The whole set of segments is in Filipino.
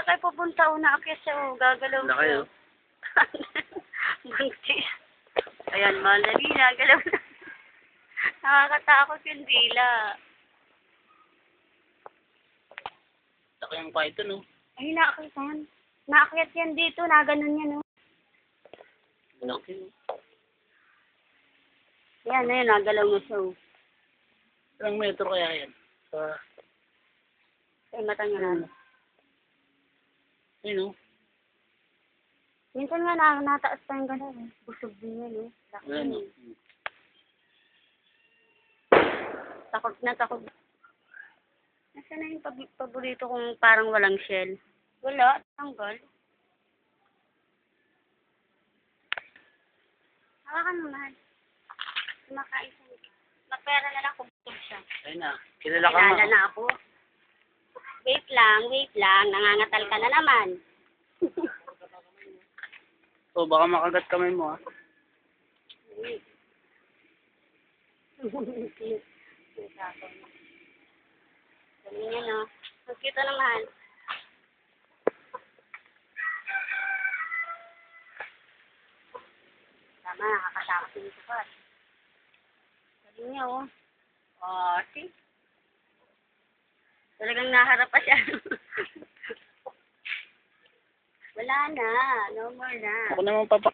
Sa kayo pupunta o naakyat siya o gagalaw Wala kayo. Buntis. Ayan, madali na, galaw na. Nakakatakot yung dila. Saka yung python, no? Ay, naakyat yan. Naakyat yan dito, naganon yan, no? Laki, no? Yan, ayun, nagalaw na siya, oh. Ilang metro kaya yan? Ay, mata niya na. Ayun, no? Minsan nga nataas pa yung gano'n, eh. Busog din yan, eh. Laki Ayan, no? yun, eh. Takot na takot. Nasaan na yung paborito kong parang walang shell? Wala, tanggal. Hawakan mo, mahal. Kumakain siya. Magpera na lang kung busog siya. Ayun na. Kilala ka, Kilala ma. na ako. Wait lang. Nangangatal ka na naman. So, baka makagat kamay mo, ha? Galing yan, no? Ang cute na mahal. Tama, nakakatakot yung sukat. Galing niya, oh. Oh, see? Talagang naharap pa siya. Wala na. No more na. Ako naman papa.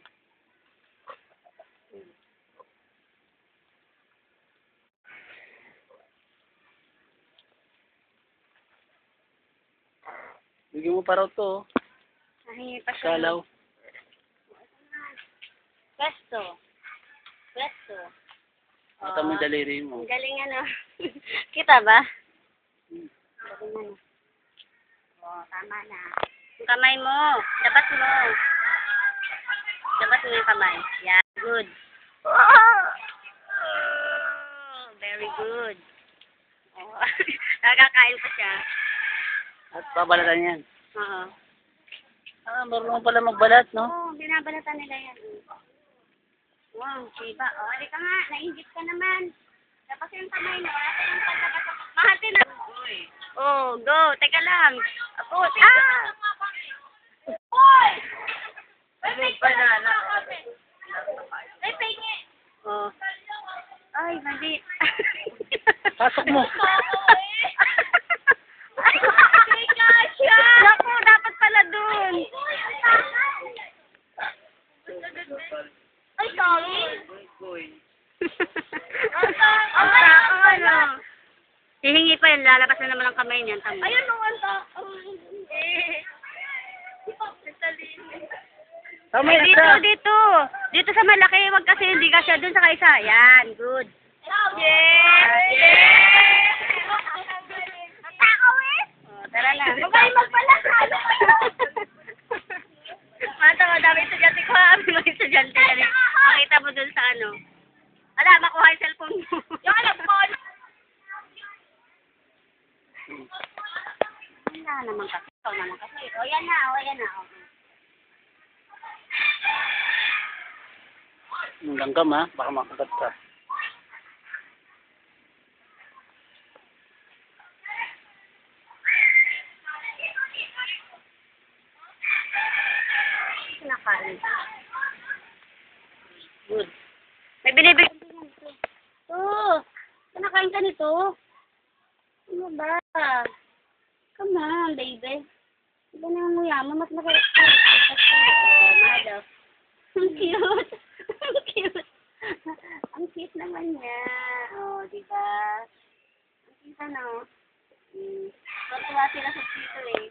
Bigyan mo pa raw to, oh. Nahingi pa siya. Kalaw. Pwesto. Mata mo yung daliri mo. Ang galing, ano. Kita ba? Hmm. Galing, ano. Oo, tama na. Yung kamay mo. Dapat mo. Dapat mo yung kamay. Yeah, good. Very good. Oh. Nakakain pa siya. At babalatan yan. Oo. Ah, marunong pala magbalat, no? Oo, binabalatan nila yan. Wow, diba? O, halika nga. Nainggit ka naman. Tapos yung kamay mo. Nasa yung pagkagat. Mahati na. Oh, go. Teka lang. Ako, Hoy! Ano pala na? Ay, pengi. Oh. Ay, mali. Pasok mo. Naku, dapat pala dun. Ay, sorry. Ang takot, ano. Hihingi pa yun, lalabas na naman ang kamay niyan. Tama. Ayun, no, ang takot. Tama Ay, yan, dito, sa. dito. Dito sa malaki, wag kasi hindi ka siya dun sa kaisa. Yan, good. Yes! Oh, tara na. Babay magpalas. Mata, madami estudyante ko. May mga estudyante na rin. Makita mo dun sa ano. Ala, makuha yung cellphone mo. Yung alam ko. Wala naman kasi. Ikaw naman kasi. O, yan na. Langgam, ha? Baka makagat ka. Kinakain. Good. May binibigyan din yan ito. Oh, kinakain ka nito. Ano ba? Come on, baby. Iba na yung muya mo. Mas masarap ka. Oh, malo. Ang cute. Ang cute. Ang cute naman niya. Oh, diba? Ang cute, ano? Tuwa sila sa dito, eh.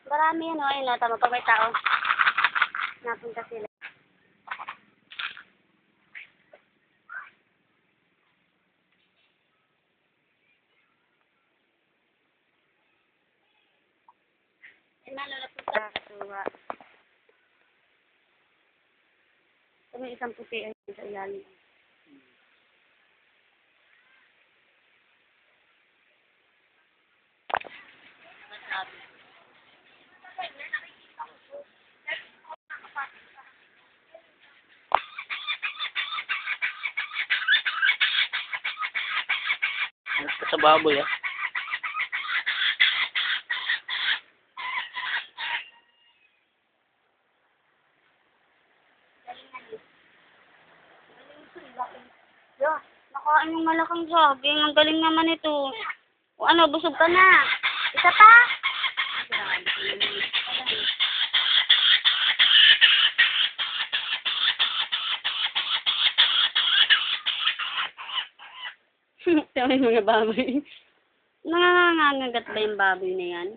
Marami yan, oh. Ayun, tama. Pag may tao, napunta sila. Eh, nalalapit sa katuwa. May isang puti ay sa ilalim. sa baboy, ah. Yeah, nakain yung malaking saging. Ang galing naman ito. O ano, busog ka na. Isa pa? Sabi mga baboy. Nangangangagat ba yung baboy na yan?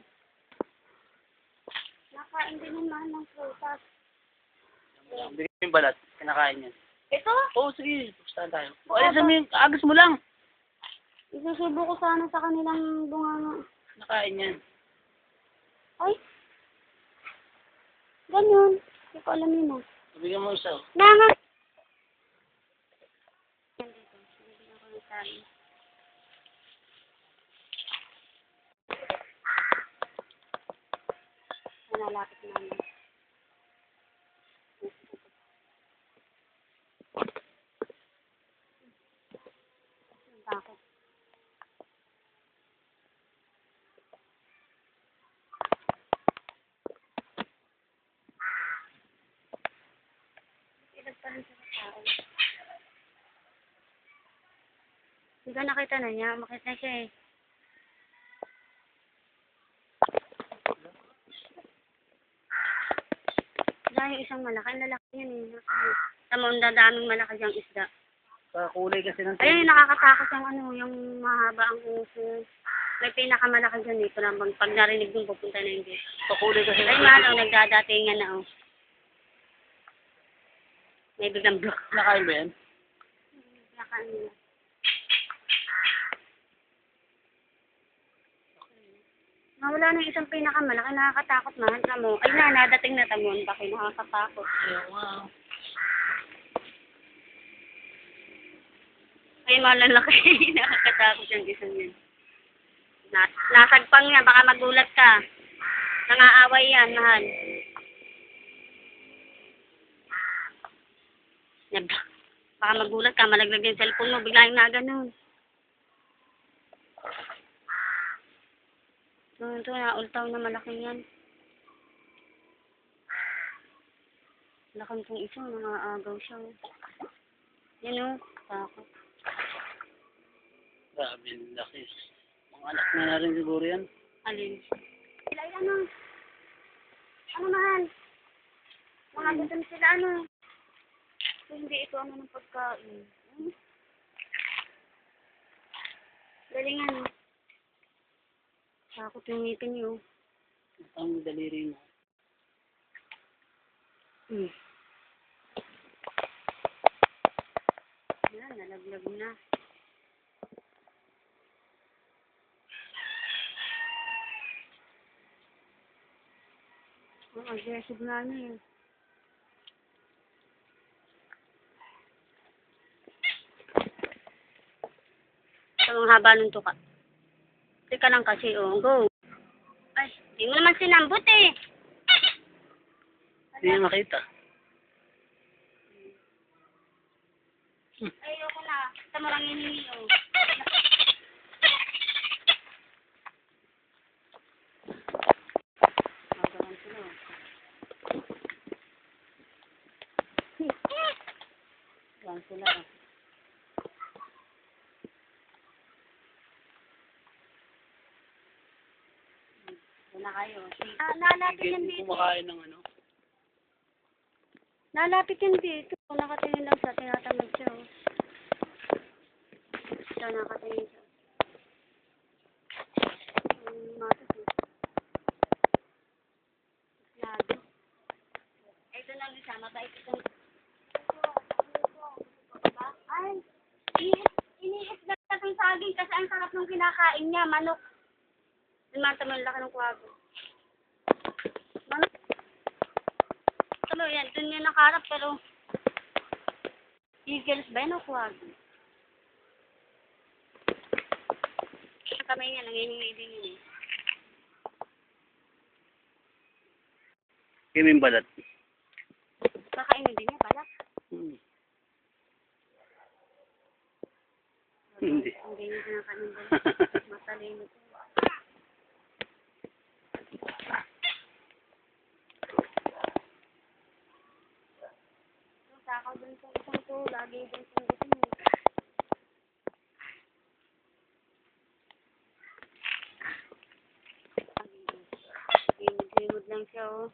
Nakain din naman ng prutas. Bigyan yung balat. Kinakain yan. Ito? Oo, sige. Pustahan tayo. O, ayun sa mga, agos mo lang. Isusubo ko sana sa kanilang bunga. Nakain yan. Ay! Ganyan. Hindi ko alam yun ah. Bigyan mo isa. Nanga! Bibigyan ko ng saging. Nalapit namin. Bakit? Ilag pa rin sa tao. Hindi ka nakita na niya. Makita na siya eh. Dahil isang malaki. Ang lalaki yan eh. Tama, ang dadaming malaki diyang isda. Kakulay kasi ng Ayun, nakakatakot yung ano, yung mahaba ang uso. May pinakamalaki dyan eh. Pag narinig mo, pupunta na yung dito. Kakulay kasi Ay, malo, nagdadatingan na oh. May biglang block. Nakain ba yan? Nakain nila. Nawala na yung isang pinakamalaki, nakakatakot man. Tamo, ay na, nadating na tamon. Bakit nakakatakot? Wow. Ay, malalaki. Nakakatakot yung isang yan. Nasagpang niya, baka magulat ka. Nangaaway yan, mahal. Baka magulat ka, malaglag yung cellphone mo, bigla yung naganon. Ito, naultaw na malaking yan. Laking kong isa, nangaagaw siya. Yan o, takot. Grabe, laki. Mga anak na rin siguro yan. Alin? Sila ano? Ano mahal? Mga gutom sila ano? Hindi ito ano ng pagkain. Galingan. Takot yung ngipin niyo. Ang daliri mo. Yan, nalaglag na. Oh, aggressive nga niya. Ang haba ng tuka. Teka lang kasi, oh, go. Ay, di mo naman sinambot eh. Hindi niya makita. Ayoko na. Basta mo lang hinihingi, oh. Magawan sila, oh. Magawan sila, oh. Na kayo. Nalapit yan Hindi dito. kumakain ng ano. Nalapit yan dito. Nakatingin lang siya. Tinatamad siya. Oh. Siya nakatingin siya. Matas eh. Lado. Ito lang isa. Mabait ito. Ay. Iniit na itong saging kasi ang sarap ng kinakain niya. Manok. Mata mo yung laki ng kwago. Manok. Tulo yan. Doon yan nakarap pero eagles ba yan o kwago? Ang kamay niya. Nangingi din yun eh. Yung balat. Kakainin din niya. Balak. Hindi. Ang ganyan kinakain balak. Talino to. Takaw dun sa isang to. Lagi dun sa isang to. Limod lang siya, oh.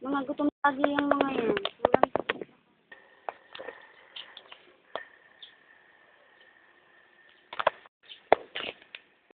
Mga gutom lagi yung mga yan.